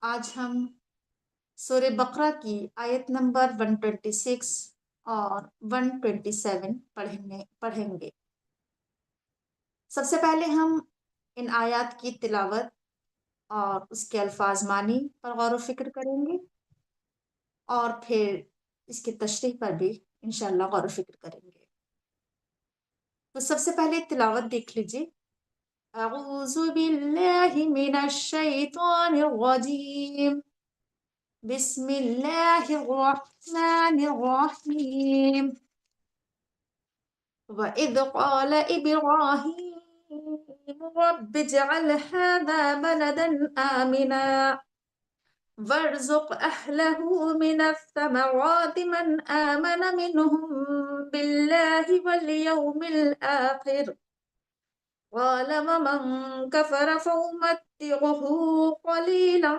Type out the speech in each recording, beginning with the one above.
آج ہم سورہ بقرہ کی آیت نمبر 126 اور 127 پڑھیں گے۔ سب سے پہلے ہم ان آیات کی تلاوت اور اس کے الفاظ معنی پر غور و فکر کریں گے، اور پھر اس کی تشریح پر بھی انشاءاللہ غور و فکر کریں گے۔ تو سب سے پہلے تلاوت دیکھ لیجیے۔ اعوذ باللہ من الشیطان الرجیم، بسم اللہ الرحمن الرحیم۔ وَإِذْ قَالَ إِبْرَاهِيمُ رَبِّ اجْعَلْ هَذَا بَلَدًا آمِنًا وَارْزُقْ أَهْلَهُ مِنَ الثَّمَرَاتِ مَنْ آمَنَ مِنْهُمْ بِاللَّهِ وَالْيَوْمِ الْآخِرِ قَالَ وَمَنْ كَفَرَ فَأُمَتِّعُهُ قَلِيلًا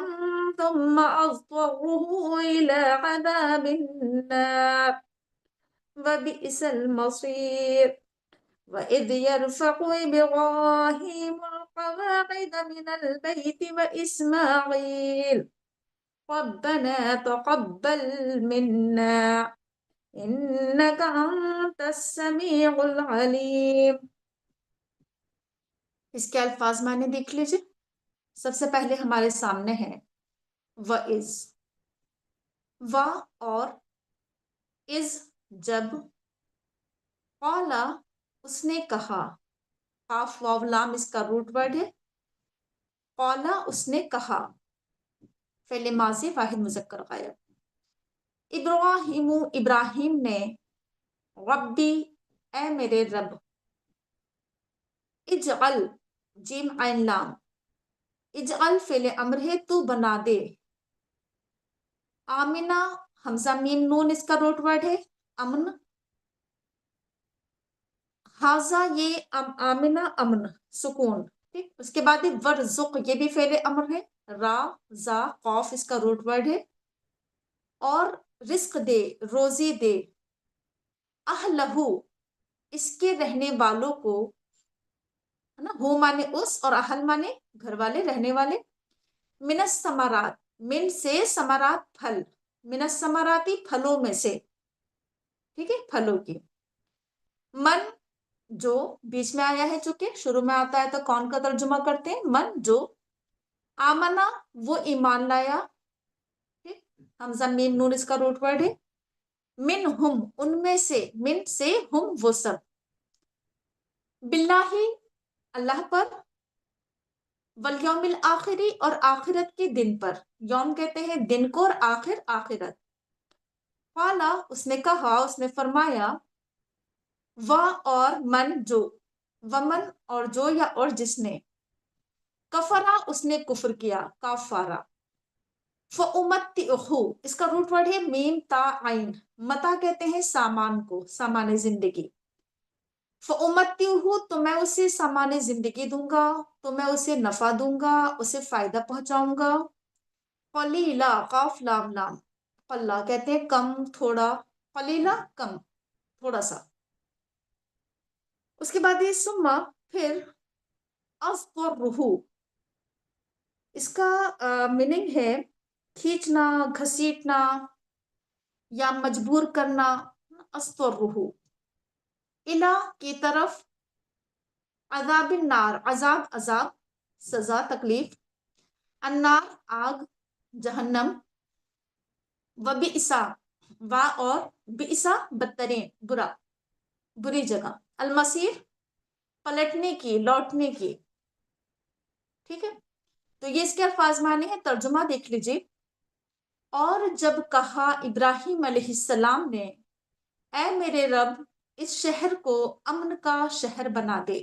ثُمَّ أَضْطَرُّهُ إِلَى عَذَابِ النَّارِ وَبِئْسَ الْمَصِيرُ وَإِذْ يَرْفَعُ إِبْرَاهِيمُ الْقَوَاعِدَ مِنَ الْبَيْتِ وَإِسْمَاعِيلُ رَبَّنَا تَقَبَّلْ مِنَّا إِنَّكَ أَنْتَ السَّمِيعُ الْعَلِيمُ۔ اس کے الفاظ معنی دیکھ لیجیے۔ سب سے پہلے ہمارے سامنے ہے وَإِذْ، وا اور از جب، قالا اس نے کہا، قاف واو لام اس کا روٹ ورڈ ہے، قالا اس نے کہا، فعل ماضی واحد مذکر غائب۔ ابراہیم ابراہیم نے، ربی اے میرے رب، اجعل جیم عین لام، اجعل فعل امر ہے تو بنا دے، آمنہ حمزہ میم نون اس کا روٹ ورڈ ہے امن، حاضہ یہ آمنہ امن سکون، ٹھیک۔ اس کے بعد ورزق یہ بھی فعل امر ہے، را زا قوف اس کا روٹ ورڈ ہے، اور رزق دے روزی دے، اہلہو اس کے رہنے والوں کو، ہے نا، ہو مانے اس اور اہل مانے گھر والے رہنے والے، من الثمرات من سے ثمرات پھل، من الثمراتی پھلوں میں سے، ٹھیک ہے، پھلوں کی، من جو بیچ میں آیا ہے، چونکہ شروع میں آتا ہے تو کون کا ترجمہ کرتے ہیں، من جو، آمنا وہ ایمان لایا، ٹھیک، حمزہ میم نون اس کا روٹ ورڈ ہے، من ہم ان میں سے، من سے ہم وہ سب، باللہ اللہ پر، والیوم الآخری اور آخرت کے دن پر، یوم کہتے ہیں دن کو اور آخر آخرت، قالا اس نے کہا، اس نے فرمایا، وا اور من جو، ومن اور جو یا اور جس نے، کفرا اس نے کفر کیا، کافارا، فَأُمَتِّعُهُ اس کا روٹ ورڈ ہے میم تا عین، متا کہتے ہیں سامان کو، سامان زندگی، فَأُمَتِّعُهُ تو میں اسے سامان زندگی دوں گا، تو میں اسے نفع دوں گا، اسے فائدہ پہنچاؤں گا، قلیلا قاف لام لام، قلہ کہتے ہیں کم تھوڑا، قلیلا کم تھوڑا سا، اس کے بعد یہ سما پھر، اضطرہ اس کا میننگ ہے کھینچنا، گھسیٹنا یا مجبور کرنا، اضطرہ، الا کی طرف، عذاب النار عذاب عذاب سزا تکلیف، النار آگ جہنم، وبئسا وا اور بئسا بدترین برا بری جگہ، المصیر پلٹنے کی لوٹنے کی، ٹھیک ہے۔ تو یہ اس کے الفاظ معنی ہے، ترجمہ دیکھ لیجیے۔ اور جب کہا ابراہیم علیہ السلام نے، اے میرے رب اس شہر کو امن کا شہر بنا دے،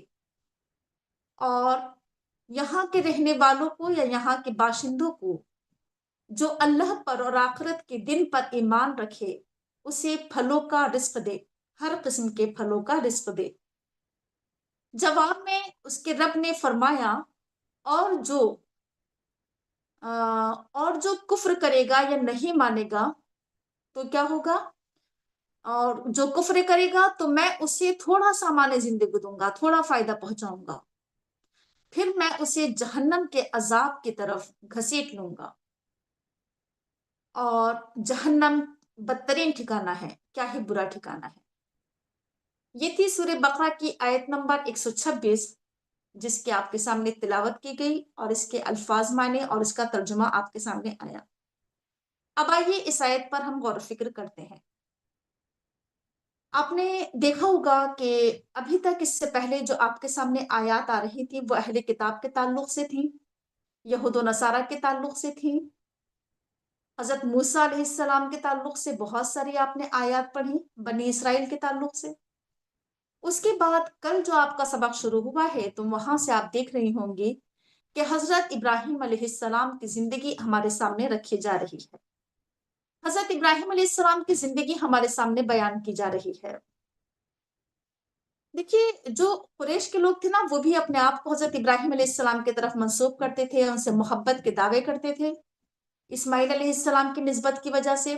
اور یہاں کے رہنے والوں کو یا یہاں کے باشندوں کو جو اللہ پر اور آخرت کے دن پر ایمان رکھے، اسے پھلوں کا رزق دے، ہر قسم کے پھلوں کا رزق دے۔ جواب میں اس کے رب نے فرمایا، اور جو کفر کرے گا یا نہیں مانے گا تو کیا ہوگا، اور جو کفر کرے گا تو میں اسے تھوڑا سامان زندگی دوں گا، تھوڑا فائدہ پہنچاؤں گا، پھر میں اسے جہنم کے عذاب کی طرف گھسیٹ لوں گا۔ اور جہنم بدترین ٹھکانہ ہے، کیا ہی برا ٹھکانہ ہے۔ یہ تھی سورہ بقرہ کی آیت نمبر 126، جس کی آپ کے سامنے تلاوت کی گئی اور اس کے الفاظ مانے اور اس کا ترجمہ آپ کے سامنے آیا۔ اب آئیے اس آیت پر ہم غور و فکر کرتے ہیں۔ آپ نے دیکھا ہوگا کہ ابھی تک اس سے پہلے جو آپ کے سامنے آیات آ رہی تھی وہ اہل کتاب کے تعلق سے تھیں، یہود و نصارہ کے تعلق سے تھیں، حضرت موسیٰ علیہ السلام کے تعلق سے بہت ساری آپ نے آیات پڑھی، بنی اسرائیل کے تعلق سے۔ اس کے بعد کل جو آپ کا سبق شروع ہوا ہے تو وہاں سے آپ دیکھ رہی ہوں گی کہ حضرت ابراہیم علیہ السلام کی زندگی ہمارے سامنے رکھی جا رہی ہے۔ حضرت ابراہیم علیہ السلام کی زندگی ہمارے سامنے بیان کی جا رہی ہے۔ دیکھیے، جو قریش کے لوگ تھے نا، وہ بھی اپنے آپ کو حضرت ابراہیم علیہ السلام کی طرف منسوب کرتے تھے، ان سے محبت کے دعوے کرتے تھے اسماعیل علیہ السلام کی نسبت کی وجہ سے۔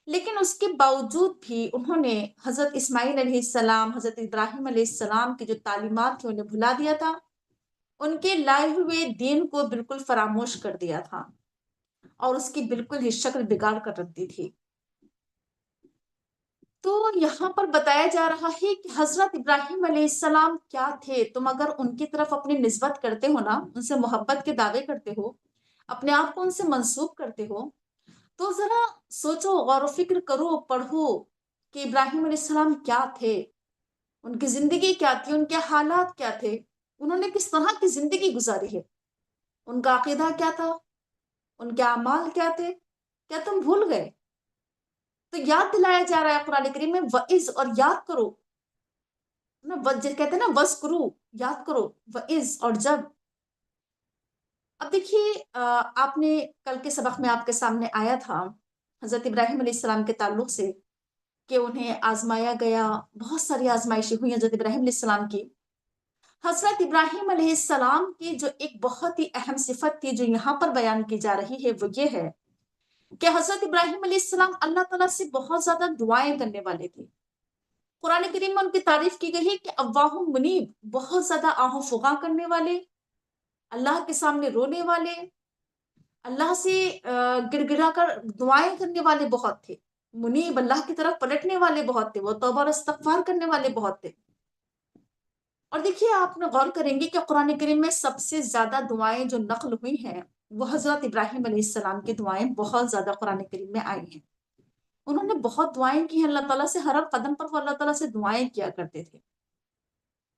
لیکن اس کے باوجود بھی انہوں نے حضرت اسماعیل علیہ السلام، حضرت ابراہیم علیہ السلام کی جو تعلیمات تھی انہیں بھلا دیا تھا، ان کے لائے ہوئے دین کو بالکل فراموش کر دیا تھا اور اس کی بالکل ہی شکل بگاڑ کر رکھ دی تھی۔ تو یہاں پر بتایا جا رہا ہے کہ حضرت ابراہیم علیہ السلام کیا تھے۔ تم اگر ان کی طرف اپنی نسبت کرتے ہو نا، ان سے محبت کے دعوے کرتے ہو، اپنے آپ کو ان سے منسوب کرتے ہو، تو ذرا سوچو، غور و فکر کرو، پڑھو کہ ابراہیم علیہ السلام کیا تھے، ان کی زندگی کیا تھی، ان کے حالات کیا تھے، انہوں نے کس طرح کی زندگی گزاری ہے، ان کا عقیدہ کیا تھا، ان کے اعمال کیا تھے۔ کیا تم بھول گئے؟ تو یاد دلایا جا رہا ہے قرآن کریم میں، وَإِذْ، اور یاد کرو نا، کہتے ہیں نا وَذْكُرُوا، یاد کرو، وَإِذْ، اور جب۔ اب دیکھیے، آپ نے کل کے سبق میں آپ کے سامنے آیا تھا حضرت ابراہیم علیہ السلام کے تعلق سے کہ انہیں آزمایا گیا، بہت ساری آزمائشیں ہوئی حضرت ابراہیم علیہ السلام کی۔ حضرت ابراہیم علیہ السلام کی جو ایک بہت ہی اہم صفت تھی جو یہاں پر بیان کی جا رہی ہے وہ یہ ہے کہ حضرت ابراہیم علیہ السلام اللہ تعالیٰ سے بہت زیادہ دعائیں کرنے والے تھے۔ قرآن کریم میں ان کی تعریف کی گئی ہے کہ اواہ منیب، بہت زیادہ آہ و فغاں کرنے والے، اللہ کے سامنے رونے والے، اللہ سے گڑ گڑا کر دعائیں کرنے والے بہت تھے۔ منیب، اللہ کی طرف پلٹنے والے بہت تھے، وہ توبہ اور استغفار کرنے والے بہت تھے۔ اور دیکھیے، آپ نے غور کریں گے کہ قرآن کریم میں سب سے زیادہ دعائیں جو نقل ہوئی ہیں وہ حضرت ابراہیم علیہ السلام کی دعائیں بہت زیادہ قرآن کریم میں آئی ہیں۔ انہوں نے بہت دعائیں کی ہیں اللہ تعالیٰ سے، ہر قدم پر وہ اللہ تعالیٰ سے دعائیں کیا کرتے تھے۔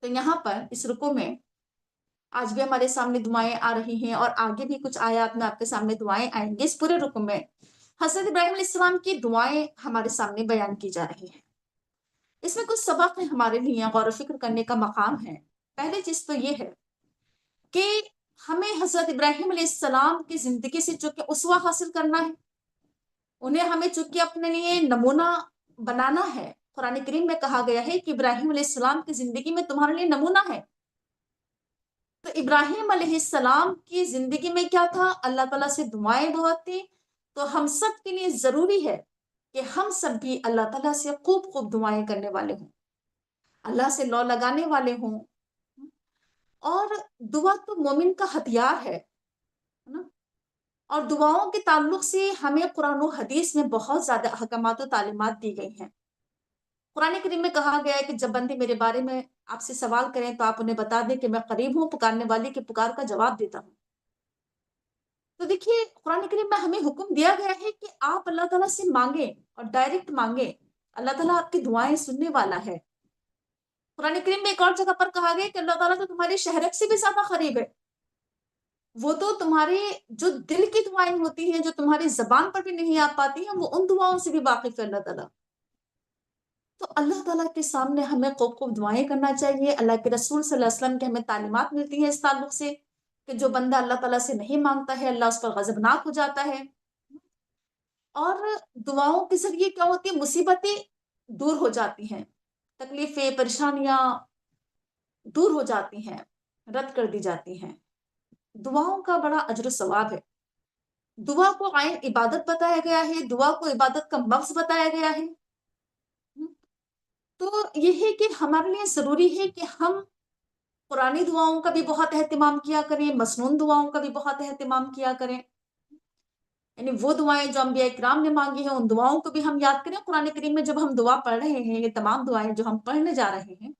تو یہاں پر اس رکوع میں آج بھی ہمارے سامنے دعائیں آ رہی ہیں اور آگے بھی کچھ آیات میں آپ کے سامنے دعائیں آئیں گی۔ اس پورے رکوع میں حضرت ابراہیم علیہ السلام کی دعائیں ہمارے سامنے بیان کی جا رہی ہیں۔ اس میں کچھ سبق ہیں ہمارے لیے، غور و فکر کرنے کا مقام ہے۔ پہلی چیز تو یہ ہے کہ ہمیں حضرت ابراہیم علیہ السلام کی زندگی سے چونکہ اسوہ حاصل کرنا ہے، انہیں ہمیں چونکہ اپنے لیے نمونہ بنانا ہے۔ قرآن کریم میں کہا گیا ہے کہ ابراہیم علیہ السلام کی زندگی میں تمہارے لیے نمونہ ہے۔ تو ابراہیم علیہ السلام کی زندگی میں کیا تھا؟ اللہ تعالیٰ سے دعائیں بہت تھی۔ تو ہم سب کے لیے ضروری ہے کہ ہم سب بھی اللہ تعالیٰ سے خوب خوب دعائیں کرنے والے ہوں، اللہ سے لو لگانے والے ہوں۔ اور دعا تو مومن کا ہتھیار ہے نا؟ اور دعاؤں کے تعلق سے ہمیں قرآن و حدیث میں بہت زیادہ احکامات و تعلیمات دی گئی ہیں۔ قرآن کریم میں کہا گیا ہے کہ جب بندے میرے بارے میں آپ سے سوال کریں تو آپ انہیں بتا دیں کہ میں قریب ہوں، پکارنے والے کی پکار کا جواب دیتا ہوں۔ تو دیکھیے، قرآن کریم میں ہمیں حکم دیا گیا ہے کہ آپ اللہ تعالیٰ سے مانگیں اور ڈائریکٹ مانگیں۔ اللہ تعالیٰ آپ کی دعائیں سننے والا ہے۔ قرآن کریم میں ایک اور جگہ پر کہا گیا کہ اللہ تعالیٰ تو تمہاری شہرت سے بھی زیادہ قریب ہے۔ وہ تو تمہارے جو دل کی دعائیں ہوتی ہیں، جو تمہاری زبان پر بھی نہیں آ پاتی ہیں، وہ ان دعاؤں سے بھی واقف ہے اللہ تعالیٰ۔ تو اللہ تعالیٰ کے سامنے ہمیں خوب خوب دعائیں کرنا چاہیے۔ اللہ کے رسول صلی اللہ علیہ وسلم کی ہمیں تعلیمات ملتی ہیں اس تعلق سے کہ جو بندہ اللہ تعالیٰ سے نہیں مانگتا ہے اللہ اس پر غضبناک ہو جاتا ہے۔ اور دعاؤں کے ذریعے کیا ہوتی ہے؟ مصیبتیں دور ہو جاتی ہیں، تکلیفیں، پریشانیاں دور ہو جاتی ہیں، رد کر دی جاتی ہیں۔ دعاؤں کا بڑا اجر و ثواب ہے۔ دعا کو عین عبادت بتایا گیا ہے، دعا کو عبادت کا مغز بتایا گیا ہے۔ تو یہ ہے کہ ہمارے لیے ضروری ہے کہ ہم قرآنی دعاؤں کا بھی بہت اہتمام کیا کریں، مسنون دعاؤں کا بھی بہت اہتمام کیا کریں۔ یعنی وہ دعائیں جو انبیاء کرام نے مانگی ہیں ان دعاؤں کو بھی ہم یاد کریں. قرآن کریم میں جب ہم دعا پڑھ رہے ہیں، یہ تمام دعائیں جو ہم پڑھنے جا رہے ہیں،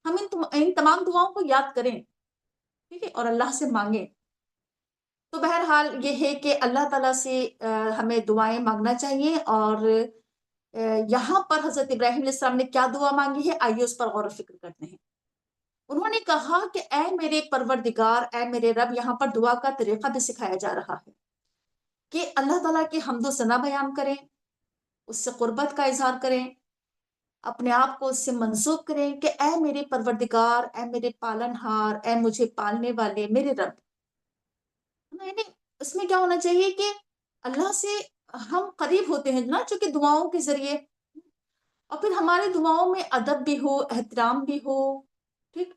ہم ان تمام دعاؤں کو یاد کریں، ٹھیک ہے، اور اللہ سے مانگیں. تو بہرحال یہ ہے کہ اللہ تعالیٰ سے ہمیں دعائیں مانگنا چاہیے. اور یہاں پر حضرت ابراہیم علیہ السلام نے کیا دعا مانگی ہے، آئیے اس پر غور و فکر کرتے ہیں. انہوں نے کہا کہ اے میرے پروردگار، اے میرے رب. یہاں پر دعا کا طریقہ بھی سکھایا جا رہا ہے کہ اللہ تعالیٰ کی حمد و ثنا بیان کریں، اس سے قربت کا اظہار کریں، اپنے آپ کو اس سے منسوب کریں کہ اے میرے پروردگار، اے میرے پالن ہار، اے مجھے پالنے والے میرے رب. یعنی اس میں کیا ہونا چاہیے کہ اللہ سے ہم قریب ہوتے ہیں نا، چونکہ دعاؤں کے ذریعے، اور پھر ہماری دعاؤں میں ادب بھی ہو، احترام بھی ہو. ٹھیک.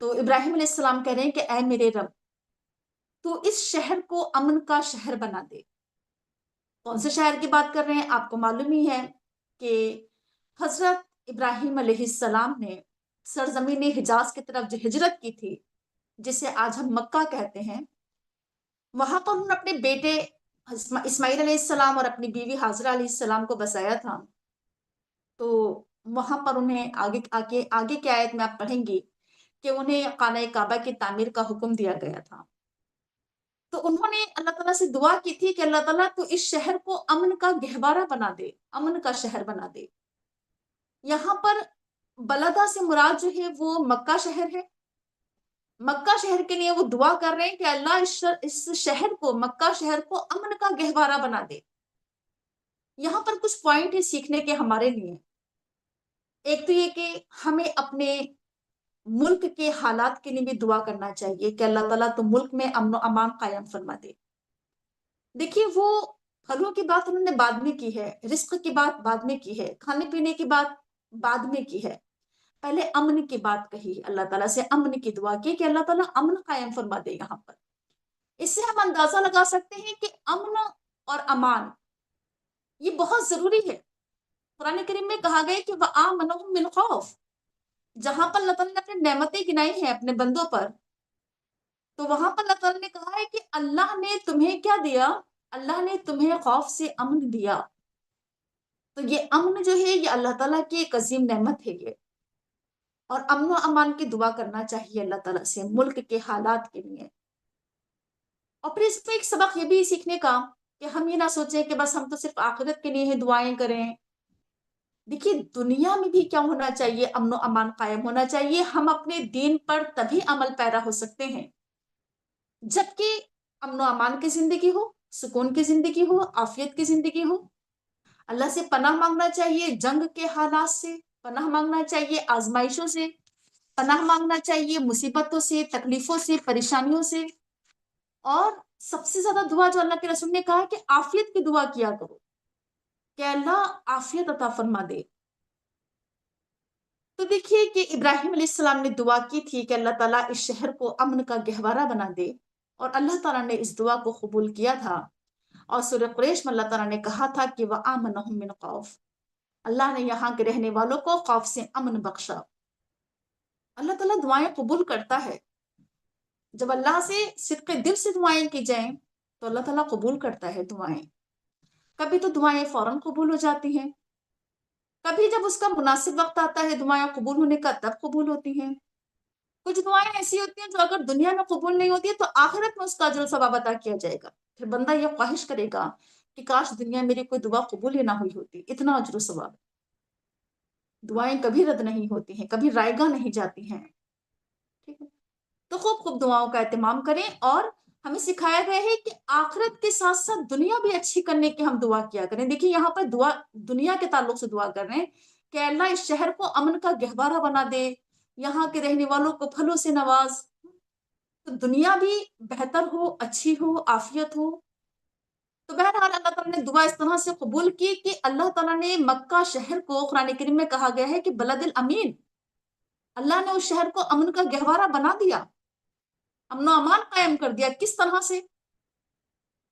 تو ابراہیم علیہ السلام کہہ رہے ہیں کہ اے میرے رب، تو اس شہر کو امن کا شہر بنا دے. کون سے شہر کی بات کر رہے ہیں؟ آپ کو معلوم ہی ہے کہ حضرت ابراہیم علیہ السلام نے سرزمین حجاز کی طرف جو ہجرت کی تھی، جسے آج ہم مکہ کہتے ہیں، وہاں پر انہوں نے اپنے بیٹے اسماعیل علیہ السلام اور اپنی بیوی حاجرہ علیہ السلام کو بسایا تھا. تو وہاں پر انہیں آگے کی آیت میں آپ پڑھیں گی کہ انہیں خانہ کعبہ کی تعمیر کا حکم دیا گیا تھا. تو انہوں نے اللہ تعالیٰ سے دعا کی تھی کہ اللہ تعالیٰ تو اس شہر کو امن کا گہوارہ بنا دے، امن کا شہر بنا دے. یہاں پر بلدہ سے مراد جو ہے وہ مکہ شہر ہے. مکہ شہر کے لیے وہ دعا کر رہے ہیں کہ اللہ اس شہر کو، مکہ شہر کو امن کا گہوارہ بنا دے. یہاں پر کچھ پوائنٹ ہے سیکھنے کے ہمارے لیے. ایک تو یہ کہ ہمیں اپنے ملک کے حالات کے لیے بھی دعا کرنا چاہیے کہ اللہ تعالیٰ تو ملک میں امن و امان قائم فرما دے. دیکھیے، وہ پھلوں کی بات انہوں نے بعد میں کی ہے، رزق کی بات بعد میں کی ہے، کھانے پینے کی بات بعد میں کی ہے. پہلے امن کی بات کہی، اللہ تعالیٰ سے امن کی دعا کی کہ اللہ تعالیٰ امن قائم فرما دے. یہاں پر اس سے ہم اندازہ لگا سکتے ہیں کہ امن اور امان یہ بہت ضروری ہے. قرآن کریم میں کہا گیا کہ وَآمَنَهُم مِّنْ خَوْفٍ. جہاں پر اللہ تعالیٰ نے اپنے نعمتیں گنائی ہیں اپنے بندوں پر، تو وہاں پر اللہ تعالیٰ نے کہا ہے کہ اللہ نے تمہیں کیا دیا؟ اللہ نے تمہیں خوف سے امن دیا. تو یہ امن جو ہے یہ اللہ تعالیٰ کی ایک عظیم نعمت ہے یہ. اور امن و امان کی دعا کرنا چاہیے اللہ تعالیٰ سے ملک کے حالات کے لیے. اور پھر اس میں ایک سبق یہ بھی سیکھنے کا کہ ہم یہ نہ سوچیں کہ بس ہم تو صرف آخرت کے لیے ہی دعائیں کریں. دیکھیے، دنیا میں بھی کیا ہونا چاہیے؟ امن و امان قائم ہونا چاہیے. ہم اپنے دین پر تبھی عمل پیرا ہو سکتے ہیں جبکہ امن و امان کی زندگی ہو، سکون کی زندگی ہو، عافیت کی زندگی ہو. اللہ سے پناہ مانگنا چاہیے جنگ کے حالات سے، پناہ مانگنا چاہیے آزمائشوں سے، پناہ مانگنا چاہیے مصیبتوں سے، تکلیفوں سے، پریشانیوں سے. اور سب سے زیادہ دعا جو اللہ کے رسول نے کہا کہ عافیت کی دعا کیا کرو کہ اللہ عافیت عطا فرما دے. تو دیکھیے کہ ابراہیم علیہ السلام نے دعا کی تھی کہ اللہ تعالیٰ اس شہر کو امن کا گہوارہ بنا دے، اور اللہ تعالیٰ نے اس دعا کو قبول کیا تھا. اور سورہ قریش میں اللہ تعالیٰ نے کہا تھا کہ وَآمَنَهُم مِّنْ خَوْفٍ. اللہ نے یہاں کے رہنے والوں کو خوف سے امن بخشا. اللہ تعالیٰ دعائیں قبول کرتا ہے. جب اللہ سے صدق دل سے دعائیں کی جائیں تو اللہ تعالیٰ قبول کرتا ہے دعائیں. کبھی تو دعائیں فوراً قبول ہو جاتی ہیں، کبھی جب اس کا مناسب وقت آتا ہے دعائیں قبول ہونے کا تب قبول ہوتی ہیں. کچھ دعائیں ایسی ہوتی ہیں جو اگر دنیا میں قبول نہیں ہوتی ہے تو آخرت میں اس کا اجر و ثواب عطا کیا جائے گا. پھر بندہ یہ خواہش کرے گا کہ کاش دنیا میں میری کوئی دعا قبول ہی نہ ہوئی ہوتی، اتنا اجر و ثواب. دعائیں کبھی رد نہیں ہوتی ہیں، کبھی رائیگاں نہیں جاتی ہیں. ٹھیک ہے، تو خوب خوب دعاؤں کا اہتمام کریں. اور ہمیں سکھایا گیا ہے کہ آخرت کے ساتھ ساتھ دنیا بھی اچھی کرنے کی ہم دعا کیا کریں. دیکھیے یہاں پر دعا دنیا کے تعلق سے دعا کر رہے ہیں کہ اللہ اس شہر کو امن کا گہوارہ بنا دے، یہاں کے رہنے والوں کو پھلوں سے نواز. تو دنیا بھی بہتر ہو، اچھی ہو، عافیت ہو. تو بہرحال اللہ تعالیٰ نے دعا اس طرح سے قبول کی کہ اللہ تعالیٰ نے مکہ شہر کو، قرآن کریم میں کہا گیا ہے کہ بلد الامین، اللہ نے اس شہر کو امن کا گہوارہ بنا دیا، امن و امان قائم کر دیا. کس طرح سے؟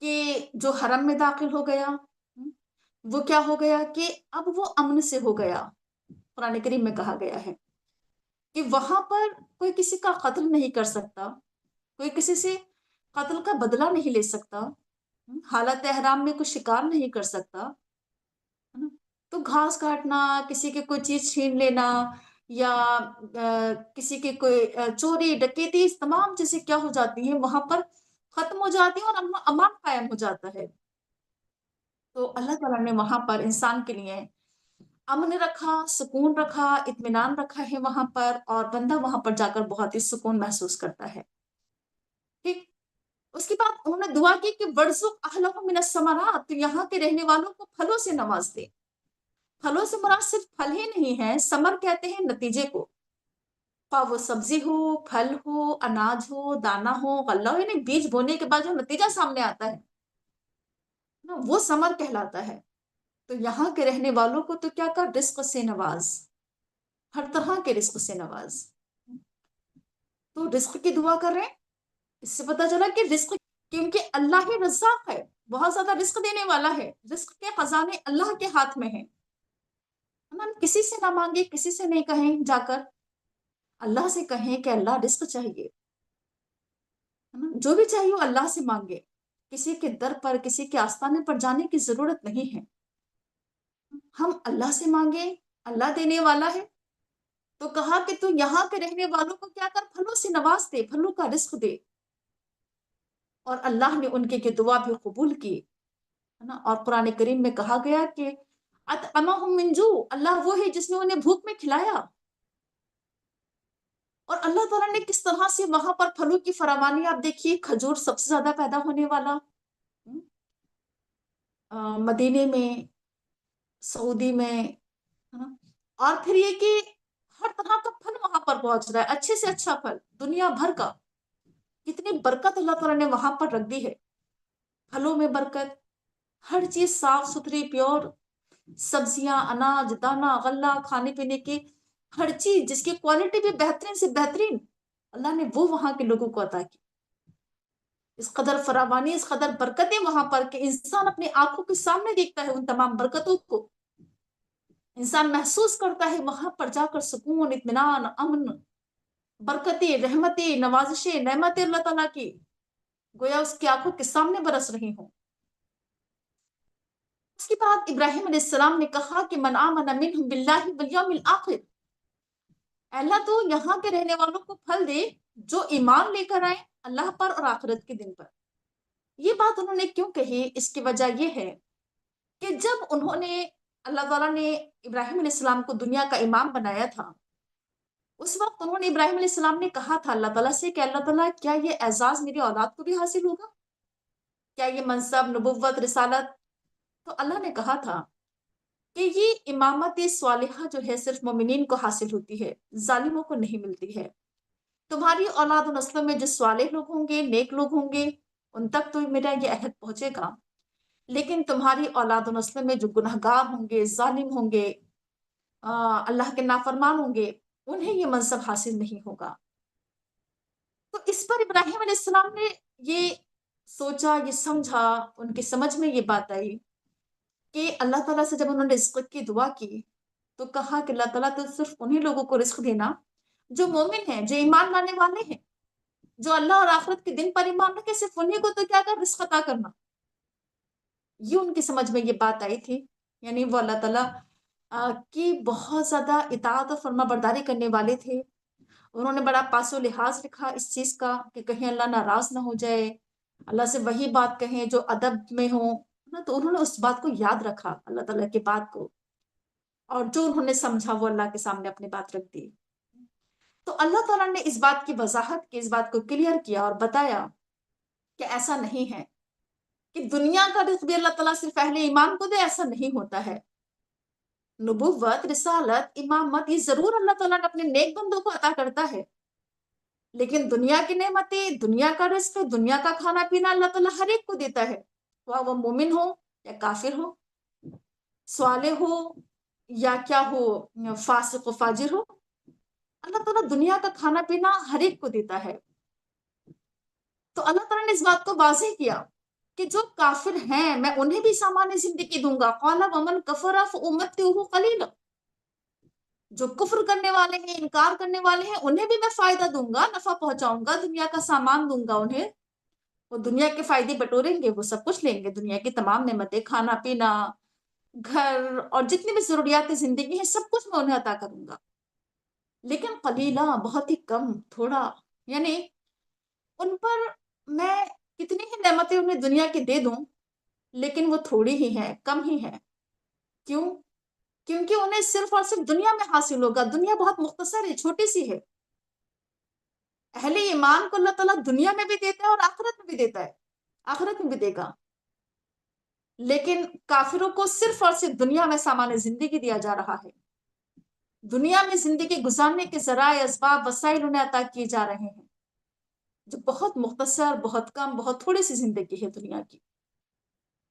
کہ جو حرم میں داخل ہو گیا وہ کیا ہو گیا کہ اب وہ امن سے ہو گیا. قرآن کریم میں کہا گیا ہے کہ وہاں پر کوئی کسی کا قتل نہیں کر سکتا، کوئی کسی سے قتل کا بدلہ نہیں لے سکتا، حالت احرام میں کوئی شکار نہیں کر سکتا، ہے نا؟ تو گھاس کاٹنا، کسی کی کوئی چیز چھین لینا، یا کسی کی کوئی چوری ڈکیتی، تمام چیزیں کیا ہو جاتی ہیں وہاں پر، ختم ہو جاتی ہیں، اور امان قائم ہو جاتا ہے۔ تو اللہ تعالیٰ نے وہاں پر انسان کے لیے امن رکھا، سکون رکھا، اطمینان رکھا ہے وہاں پر، اور بندہ وہاں پر جا کر بہت ہی سکون محسوس کرتا ہے۔ ٹھیک، اس کے بعد انہوں نے دعا کی کہ وَرْزُقْ أَهْلَهُم مِّنَ الثَّمَرَاتِ، تو یہاں کے رہنے والوں کو پھلوں سے نواز دے۔ پھلوں سے مراد صرف پھل ہی نہیں ہے، ثمر کہتے ہیں نتیجے کو، خواہ وہ سبزی ہو، پھل ہو، اناج ہو، دانا ہو، غلہ ہو، یعنی بیج بونے کے بعد جو نتیجہ سامنے آتا ہے نا، وہ ثمر کہلاتا ہے۔ تو یہاں کے رہنے والوں کو تو کیا کر، رزق سے نواز، ہر طرح کے رزق سے نواز۔ تو رزق کی دعا کر رہے ہیں، اس سے پتہ چلا کہ رزق، کیونکہ اللہ ہی رزاق ہے، بہت زیادہ رزق دینے والا ہے، رزق کے خزانے اللہ کے ہاتھ میں ہیں۔ ہم کسی سے نہ مانگے، کسی سے نہیں کہیں جا کر، اللہ سے کہیں کہ اللہ رزق چاہیے، ہے نا؟ جو بھی چاہیے وہ اللہ سے مانگے، کسی کے در پر، کسی کے آستانے پر جانے کی ضرورت نہیں ہے، ہم اللہ سے مانگے، اللہ دینے والا ہے۔ تو کہا کہ تو یہاں کے رہنے والوں کو کیا کر، پھلوں سے نواز دے، پھلوں کا رزق دے، اور اللہ نے ان کی دعا بھی قبول کی، ہے نا؟ اور قرآن کریم میں کہا گیا کہ اطعمہم من جوع، اللہ وہ ہے جس نے انہیں بھوک میں کھلایا۔ اور اللہ تعالیٰ نے کس طرح سے وہاں پر پھلوں کی فراوانی، آپ دیکھیے، کھجور سب سے زیادہ پیدا ہونے والا مدینے میں، سعودی میں، ہے نا؟ اور پھر یہ کہ ہر طرح کا پھل وہاں پر پہنچ رہا ہے، اچھے سے اچھا پھل دنیا بھر کا، کتنی برکت اللہ تعالیٰ نے وہاں پر رکھ دی ہے، پھلوں میں برکت، ہر چیز صاف ستھری پیور، سبزیاں، اناج، دانا، غلہ، کھانے پینے کی ہر چیز جس کی کوالٹی بھی بہترین سے بہترین، اللہ نے وہ وہاں کے لوگوں کو عطا کی۔ اس قدر فراوانی، اس قدر برکتیں وہاں پر کہ انسان اپنی آنکھوں کے سامنے دیکھتا ہے ان تمام برکتوں کو، انسان محسوس کرتا ہے وہاں پر جا کر سکون، اطمینان، امن، برکتیں، رحمتیں، نوازشیں، نعمتیں اللہ تعالیٰ کی گویا اس کی آنکھوں کے سامنے برس رہی ہوں۔ اس کے بعد ابراہیم علیہ السلام نے کہا کہ من آمن منہم باللہ والیوم الآخر، اللہ تو یہاں کے رہنے والوں کو پھل دے جو ایمان لے کر آئے اللہ پر اور آخرت کے دن پر۔ یہ بات انہوں نے کیوں کہی؟ اس کی وجہ یہ ہے کہ جب انہوں نے، اللہ تعالیٰ نے ابراہیم علیہ السلام کو دنیا کا امام بنایا تھا، اس وقت انہوں نے، ابراہیم علیہ السلام نے کہا تھا اللہ تعالیٰ سے کہ اللہ تعالیٰ کیا یہ اعزاز میری اولاد کو بھی حاصل ہوگا؟ کیا یہ منصب، نبوت، رسالت؟ تو اللہ نے کہا تھا کہ یہ امامت صالحہ جو ہے صرف مومنین کو حاصل ہوتی ہے، ظالموں کو نہیں ملتی ہے۔ تمہاری اولاد و نسلوں میں جو صالح لوگ ہوں گے، نیک لوگ ہوں گے، ان تک تو میرا یہ عہد پہنچے گا، لیکن تمہاری اولاد و نسلوں میں جو گنہگار ہوں گے، ظالم ہوں گے، اللہ کے نافرمان ہوں گے، انہیں یہ منصب حاصل نہیں ہوگا۔ تو اس پر ابراہیم علیہ السلام نے یہ سوچا، یہ سمجھا، ان کی سمجھ میں یہ بات آئی کہ اللہ تعالیٰ سے جب انہوں نے رزق کی دعا کی تو کہا کہ اللہ تعالیٰ تو صرف انہی لوگوں کو رزق دینا جو مومن ہیں، جو ایمان لانے والے ہیں، جو اللہ اور آخرت کے دن پر ایمان رکھے، صرف انہی کو تو کیا کر رزق عطا کرنا۔ یہ ان کی سمجھ میں یہ بات آئی تھی، یعنی وہ اللہ تعالیٰ کی بہت زیادہ اطاعت اور فرما برداری کرنے والے تھے۔ انہوں نے بڑا پاس و لحاظ رکھا اس چیز کا کہ کہیں اللہ ناراض نہ ہو جائے، اللہ سے وہی بات کہیں جو ادب میں ہو نا، تو انہوں نے اس بات کو یاد رکھا، اللہ تعالیٰ کی بات کو، اور جو انہوں نے سمجھا وہ اللہ کے سامنے اپنی بات رکھ دی۔ تو اللہ تعالیٰ نے اس بات کی وضاحت کی، اس بات کو کلیئر کیا اور بتایا کہ ایسا نہیں ہے کہ دنیا کا رزق بھی اللہ تعالیٰ صرف اہل ایمان کو دے، ایسا نہیں ہوتا ہے۔ نبوت، رسالت، امامت یہ ضرور اللہ تعالیٰ نے اپنے نیک بندوں کو عطا کرتا ہے، لیکن دنیا کی نعمتیں، دنیا کا رزق، دنیا کا کھانا پینا اللہ تعالیٰ ہر ایک کو دیتا ہے، وہ مومن ہو یا کافر ہو، صالح ہو یا کیا ہو، فاسق و فاجر ہو، اللہ تعالیٰ دنیا کا کھانا پینا ہر ایک کو دیتا ہے۔ تو اللہ تعالیٰ نے اس بات کو واضح کیا کہ جو کافر ہیں میں انہیں بھی سامان زندگی دوں گا، قَالَ وَمَنْ كَفَرَ فَأُمَتِّعُهُ قَلِيلًا، جو کفر کرنے والے ہیں، انکار کرنے والے ہیں، انہیں بھی میں فائدہ دوں گا، نفع پہنچاؤں گا، دنیا کا سامان دوں گا انہیں، وہ دنیا کے فائدے بٹوریں گے، وہ سب کچھ لیں گے، دنیا کی تمام نعمتیں، کھانا پینا، گھر اور جتنی بھی ضروریات زندگی ہیں، سب کچھ میں انہیں عطا کروں گا، لیکن قلیلہ، بہت ہی کم، تھوڑا، یعنی ان پر میں کتنی ہی نعمتیں انہیں دنیا کی دے دوں، لیکن وہ تھوڑی ہی ہیں، کم ہی ہیں۔ کیوں؟ کیونکہ انہیں صرف اور صرف دنیا میں حاصل ہوگا، دنیا بہت مختصر ہے، چھوٹی سی ہے۔ اہل ایمان کو اللہ تعالیٰ دنیا میں بھی دیتا ہے اور آخرت میں بھی دیتا ہے، آخرت میں بھی دے گا، لیکن کافروں کو صرف اور صرف دنیا میں سامان زندگی دیا جا رہا ہے، دنیا میں زندگی گزارنے کے ذرائع، اسباب، وسائل انہیں عطا کیے جا رہے ہیں، جو بہت مختصر، بہت کم، بہت تھوڑی سی زندگی ہے دنیا کی۔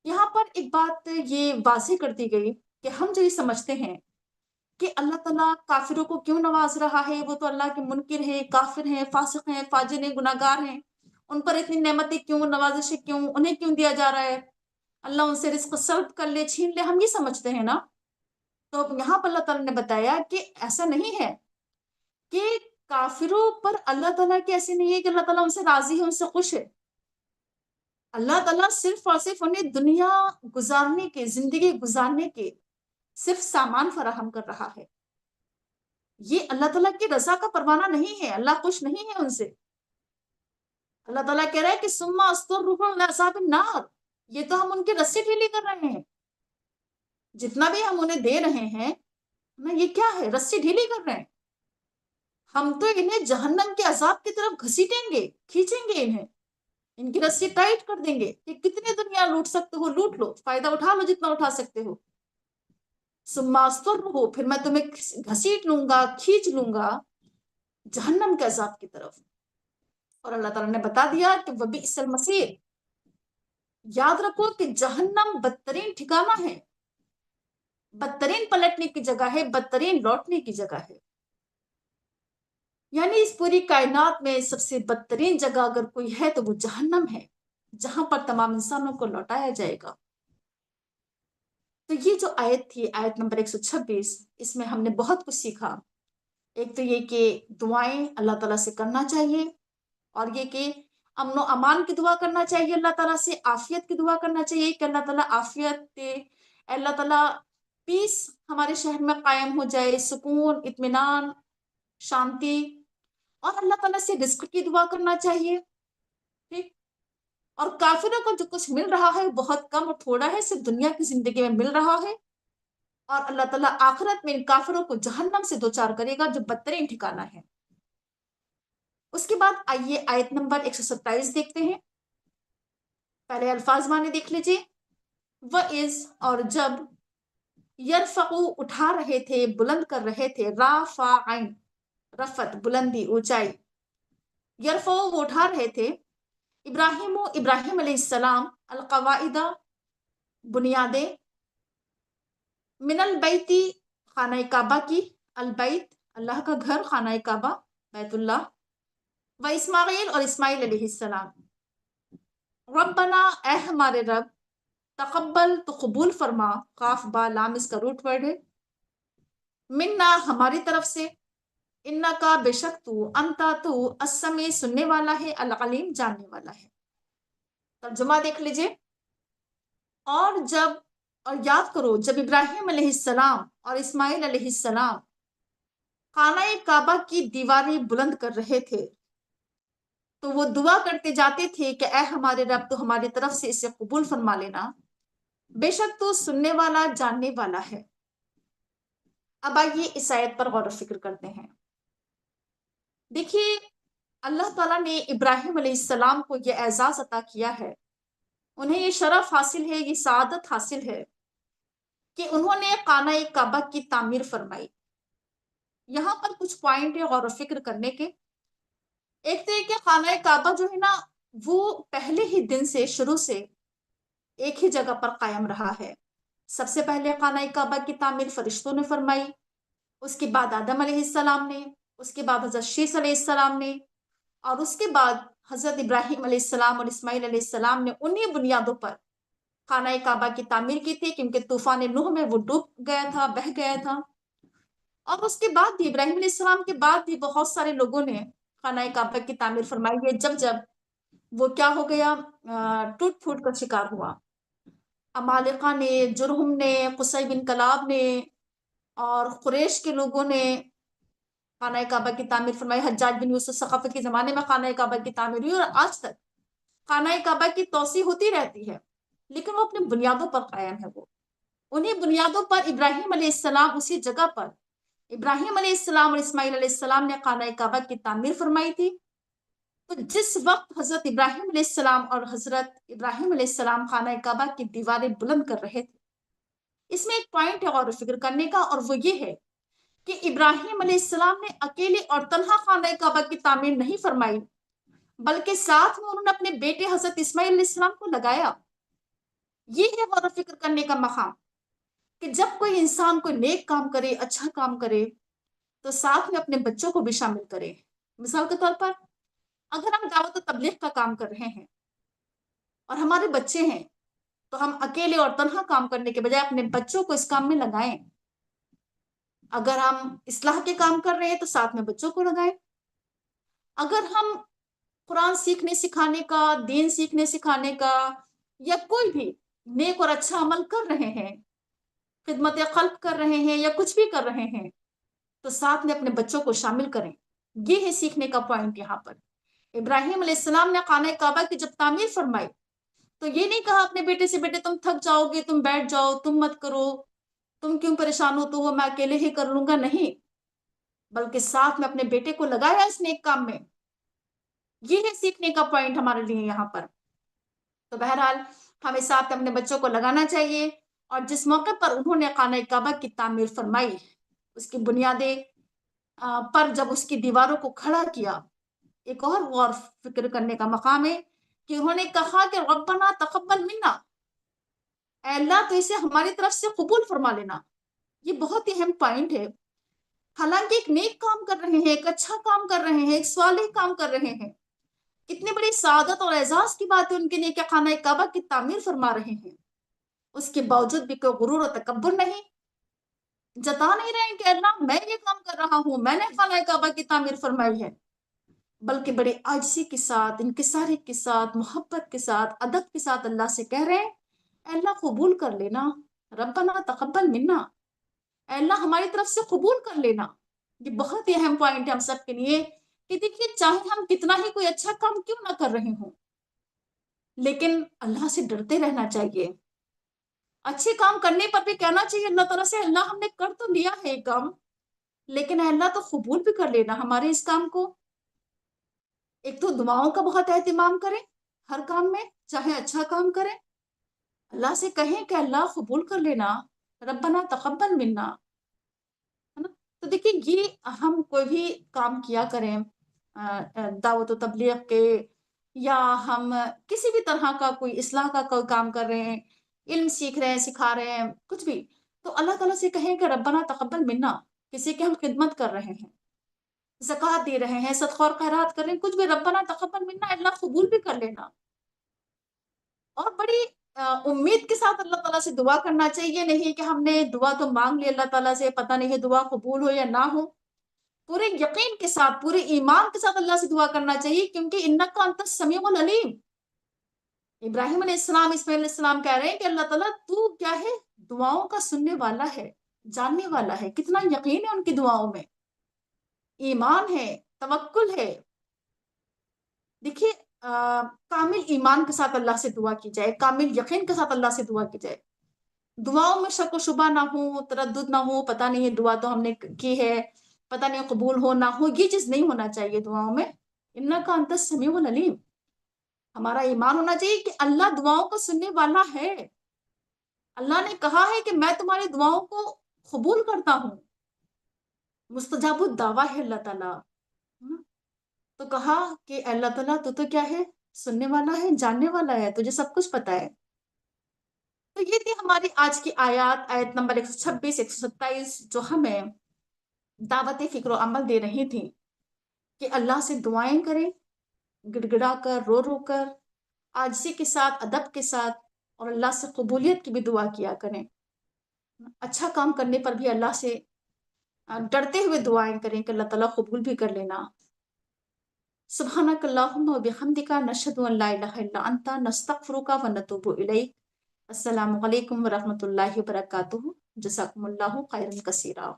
یہاں پر ایک بات یہ واضح کر دی گئی کہ ہم جو یہ سمجھتے ہیں کہ اللہ تعالیٰ کافروں کو کیوں نواز رہا ہے، وہ تو اللہ کے منکر ہیں، کافر ہیں، فاسق ہیں، فاجر ہیں، گناہگار ہیں، ان پر اتنی نعمتیں کیوں، نوازشیں کیوں، انہیں کیوں دیا جا رہا ہے، اللہ ان سے رزق سلب کر لے، چھین لے، ہم یہ سمجھتے ہیں نا۔ تو یہاں پر اللہ تعالیٰ نے بتایا کہ ایسا نہیں ہے، کہ کافروں پر اللہ تعالیٰ کی ایسی نہیں ہے کہ اللہ تعالیٰ ان سے راضی ہے، ان سے خوش ہے۔ اللہ تعالیٰ صرف اور صرف انہیں دنیا گزارنے کے، زندگی گزارنے کے صرف سامان فراہم کر رہا ہے، یہ اللہ تعالیٰ کی رضا کا پروانہ نہیں ہے، اللہ خوش نہیں ہے ان سے۔ اللہ تعالیٰ کہہ رہا ہے کہ سما استرہم من عذاب النار، یہ تو ہم ان کی رسی ڈھیلی کر رہے ہیں، جتنا بھی ہم انہیں دے رہے ہیں نا، یہ کیا ہے، رسی ڈھیلی کر رہے ہیں، ہم تو انہیں جہنم کے عذاب کی طرف گھسیٹیں گے، کھینچیں گے انہیں، ان کی رسی ٹائٹ کر دیں گے کہ کتنی دنیا لوٹ سکتے ہو لوٹ لو، فائدہ اٹھا لو جتنا اٹھا سکتے ہو، سماستر ہو، پھر میں تمہیں گھسیٹ لوں گا، کھینچ لوں گا جہنم کے عذاب کی طرف۔ اور اللہ تعالیٰ نے بتا دیا کہ وبئس المصیر، یاد رکھو کہ جہنم بدترین ٹھکانہ ہے، بدترین پلٹنے کی جگہ ہے، بدترین لوٹنے کی جگہ ہے، یعنی اس پوری کائنات میں سب سے بدترین جگہ اگر کوئی ہے تو وہ جہنم ہے، جہاں پر تمام انسانوں کو لوٹایا جائے گا۔ تو یہ جو آیت تھی، آیت نمبر 126، اس میں ہم نے بہت کچھ سیکھا۔ ایک تو یہ کہ دعائیں اللہ تعالیٰ سے کرنا چاہیے، اور یہ کہ امن و امان کی دعا کرنا چاہیے، اللہ تعالیٰ سے عافیت کی دعا کرنا چاہیے کہ اللہ تعالیٰ عافیت دے، اللہ تعالیٰ پیس ہمارے شہر میں قائم ہو جائے، سکون، اطمینان، شانتی، اور اللہ تعالیٰ سے رزق کی دعا کرنا چاہیے، ٹھیک۔ اور کافروں کو جو کچھ مل رہا ہے بہت کم اور تھوڑا ہے، صرف دنیا کی زندگی میں مل رہا ہے، اور اللہ تعالیٰ آخرت میں ان کافروں کو جہنم سے دوچار کرے گا جو بدترین ٹھکانہ ہے۔ اس کے بعد آئیے آیت نمبر 127 دیکھتے ہیں، پہلے الفاظ معنی دیکھ لیجیے۔ وَإِذْ، اور جب، یرفعو اٹھا رہے تھے، بلند کر رہے تھے، رافعن، رفت بلندی، اونچائی، یرفعو وہ اٹھا رہے تھے، ابراہیم علیہ السلام، القواعد بنیادیں، من البیتی خانہ کعبہ کی، البیت اللہ کا گھر، خانہ کعبہ بیت اللہ، و اسماعیل اور اسماعیل علیہ السلام، ربنا اے ہمارے رب، تقبل تو قبول فرما، قاف با لام اس کا روٹ ورڈ ہے، منا ہماری طرف سے، انا کا بے شک تو، انتا تو، السمیع سننے والا ہے، العلیم جاننے والا ہے۔ ترجمہ دیکھ لیجئے۔ اور جب، اور یاد کرو جب ابراہیم علیہ السلام اور اسماعیل علیہ السلام خانہ کعبہ کی دیواریں بلند کر رہے تھے، تو وہ دعا کرتے جاتے تھے کہ اے ہمارے رب، تو ہماری طرف سے اسے قبول فرما لینا، بے شک تو سننے والا، جاننے والا ہے۔ اب آئیے اس آیت پر غور و فکر کرتے ہیں۔ دیکھیے، اللہ تعالیٰ نے ابراہیم علیہ السلام کو یہ اعزاز عطا کیا ہے، انہیں یہ شرف حاصل ہے، یہ سعادت حاصل ہے کہ انہوں نے خانہ کعبہ کی تعمیر فرمائی۔ یہاں پر کچھ پوائنٹ ہے غور و فکر کرنے کے۔ ایک تو یہ کہ خانہ کعبہ جو ہے نا، وہ پہلے ہی دن سے، شروع سے ایک ہی جگہ پر قائم رہا ہے۔ سب سے پہلے خانہ کعبہ کی تعمیر فرشتوں نے فرمائی، اس کے بعد آدم علیہ السلام نے، اس کے بعد حضرت شیث علیہ السلام نے، اور اس کے بعد حضرت ابراہیم علیہ السلام اور اسماعیل علیہ السلام نے انہی بنیادوں پر خانہ کعبہ کی تعمیر کی تھی، کیونکہ طوفان نوح میں وہ ڈوب گیا تھا، بہہ گیا تھا۔ اور اس کے بعد بھی، ابراہیم علیہ السلام کے بعد بھی بہت سارے لوگوں نے خانہ کعبہ کی تعمیر فرمائی ہے، جب وہ کیا ہو گیا، ٹوٹ پھوٹ کا شکار ہوا۔ امالقہ نے، جرہم نے، قصی بن کلاب نے اور قریش کے لوگوں نے خانہ کعبہ کی تعمیر فرمائی۔ حجاج بن یوسف ثقفی کے زمانے میں خانہ کعبہ کی تعمیر ہوئی، اور آج تک خانہ کعبہ کی توسیع ہوتی رہتی ہے، لیکن وہ اپنی بنیادوں پر قائم ہے۔ وہ انہی بنیادوں پر ابراہیم علیہ السلام، اسی جگہ پر ابراہیم علیہ السلام اور اسماعیل علیہ السلام نے خانہ کعبہ کی تعمیر فرمائی تھی۔ تو جس وقت حضرت ابراہیم علیہ السلام اور حضرت ابراہیم علیہ السلام خانہ کعبہ کی دیواریں بلند کر رہے تھے، اس میں ایک پوائنٹ ہے غور و فکر کرنے کا، اور وہ یہ ہے کہ ابراہیم علیہ السلام نے اکیلے اور تنہا خانہ کعبہ کی تعمیر نہیں فرمائی، بلکہ ساتھ میں انہوں نے اپنے بیٹے حضرت اسماعیل علیہ السلام کو لگایا۔ یہ ہے غور و فکر کرنے کا مقام، کہ جب کوئی انسان کوئی نیک کام کرے، اچھا کام کرے، تو ساتھ میں اپنے بچوں کو بھی شامل کرے۔ مثال کے طور پر اگر ہم دعوت و تبلیغ کا کام کر رہے ہیں اور ہمارے بچے ہیں، تو ہم اکیلے اور تنہا کام کرنے کے بجائے اپنے بچوں کو اس کام میں لگائیں۔ اگر ہم اصلاح کے کام کر رہے ہیں تو ساتھ میں بچوں کو لگائیں۔ اگر ہم قرآن سیکھنے سکھانے کا، دین سیکھنے سکھانے کا، یا کوئی بھی نیک اور اچھا عمل کر رہے ہیں، خدمت خلق کر رہے ہیں، یا کچھ بھی کر رہے ہیں، تو ساتھ میں اپنے بچوں کو شامل کریں۔ یہ ہے سیکھنے کا پوائنٹ یہاں پر۔ ابراہیم علیہ السلام نے خانہ کعبہ کی جب تعمیر فرمائی تو یہ نہیں کہا اپنے بیٹے سے، بیٹے تم تھک جاؤ گے، تم بیٹھ جاؤ، تم مت کرو، تم کیوں پریشان ہو، تو وہ میں اکیلے ہی کر لوں گا، نہیں، بلکہ ساتھ میں اپنے بیٹے کو لگایا اس نیک کام میں۔ یہ ہے سیکھنے کا پوائنٹ ہمارے لیے یہاں پر۔ تو بہرحال ہمیں ساتھ اپنے بچوں کو لگانا چاہیے، اور جس موقع پر انہوں نے خانہ کعبہ کی تعمیر فرمائی، اس کی بنیادیں پر جب اس کی دیواروں کو کھڑا کیا، ایک اور غور فکر کرنے کا مقام ہے کہ انہوں نے کہا کہ ربنا تقبل منا، اے اللہ تو اسے ہماری طرف سے قبول فرما لینا۔ یہ بہت ہی اہم پوائنٹ ہے۔ حالانکہ ایک نیک کام کر رہے ہیں، ایک اچھا کام کر رہے ہیں، ایک صالح کام کر رہے ہیں، اتنی بڑی سعادت اور اعزاز کی بات ہے ان کے لیے کہ خانہ کعبہ کی تعمیر فرما رہے ہیں، اس کے باوجود بھی کوئی غرور و تکبر نہیں، جتا نہیں رہے ہیں کہ اللہ میں یہ کام کر رہا ہوں، میں نے خانہ کعبہ کی تعمیر فرمائی ہے، بلکہ بڑے عاجزی کے ساتھ، انکساری کے ساتھ، محبت کے ساتھ، ادب کے ساتھ اللہ سے کہہ رہے ہیں اے اللہ قبول کر لینا، ربنا تقبل منا، اے اللہ ہماری طرف سے قبول کر لینا۔ یہ بہت ہی اہم پوائنٹ ہے ہم سب کے لیے کہ دیکھیے چاہے ہم کتنا ہی کوئی اچھا کام کیوں نہ کر رہے ہوں، لیکن اللہ سے ڈرتے رہنا چاہیے۔ اچھے کام کرنے پر بھی کہنا چاہیے اللہ تعالیٰ سے اللہ ہم نے کر تو لیا ہے یہ کام، لیکن اے اللہ تو قبول بھی کر لینا ہمارے اس کام کو۔ ایک تو دعاؤں کا بہت اہتمام کریں ہر کام میں، چاہے اچھا کام کریں، اللہ سے کہیں کہ اللہ قبول کر لینا، ربنا تقبل منا، ہے نا؟ تو دیکھیں یہ ہم کوئی بھی کام کیا کریں، دعوت و تبلیغ کے، یا ہم کسی بھی طرح کا کوئی اصلاح کا کوئی کام کر رہے ہیں، علم سیکھ رہے ہیں، سکھا رہے ہیں، کچھ بھی، تو اللہ تعالیٰ سے کہیں کہ ربنا تقبل منا، کسی کی ہم خدمت کر رہے ہیں، زکوٰۃ دے رہے ہیں، صدقہ اور خیرات کر رہے ہیں، کچھ بھی، ربنا تقبل منا، اللہ قبول بھی کر لینا۔ اور بڑی امید کے ساتھ اللہ تعالیٰ سے دعا کرنا چاہیے، نہیں کہ ہم نے دعا تو مانگ لی اللہ تعالیٰ سے، پتہ نہیں ہے دعا قبول ہو یا نہ ہو۔ پورے یقین کے ساتھ، پورے ایمان کے ساتھ اللہ سے دعا کرنا چاہیے، کیونکہ انک انت السمیع العلیم۔ ابراہیم علیہ السلام، اسماعیل علیہ السلام کہہ رہے ہیں کہ اللہ تعالیٰ تو کیا ہے، دعاؤں کا سننے والا ہے، جاننے والا ہے، کتنا یقین ہے ان کی دعاؤں میں، ایمان ہے، توکل ہے۔ دیکھیے کامل ایمان کے ساتھ اللہ سے دعا کی جائے، کامل یقین کے ساتھ اللہ سے دعا کی جائے، دعاؤں میں شک و شبہ نہ ہو، تردد نہ ہو، پتہ نہیں ہے دعا تو ہم نے کی ہے، پتہ نہیں قبول ہو نہ ہو، یہ چیز نہیں ہونا چاہیے دعاؤں میں۔ انک انت السمیع العلیم، ہمارا ایمان ہونا چاہیے کہ اللہ دعاؤں کو سننے والا ہے، اللہ نے کہا ہے کہ میں تمہاری دعاؤں کو قبول کرتا ہوں، مستجاب الدعویٰ ہے اللہ تعالیٰ۔ تو کہا کہ اللہ تعالیٰ تو کیا ہے، سننے والا ہے، جاننے والا ہے، تجھے سب کچھ پتا ہے۔ تو یہ تھی ہماری آج کی آیات، آیت نمبر 126 127، جو ہمیں دعوت فکر و عمل دے رہی تھی کہ اللہ سے دعائیں کریں، گڑ گڑا کر، رو رو کر، عاجزی کے ساتھ، ادب کے ساتھ، اور اللہ سے قبولیت کی بھی دعا کیا کریں۔ اچھا کام کرنے پر بھی اللہ سے ڈرتے ہوئے دعائیں کریں کہ اللہ تعالیٰ قبول بھی کر لینا۔ سبحانک اللہم و بحمدک نشہد ان لا الہ الا انت نستغفرک و نتوب الیک. السلام علیکم ورحمۃ اللہ وبرکاتہ. جزاکم اللہ خیرا کثیرا.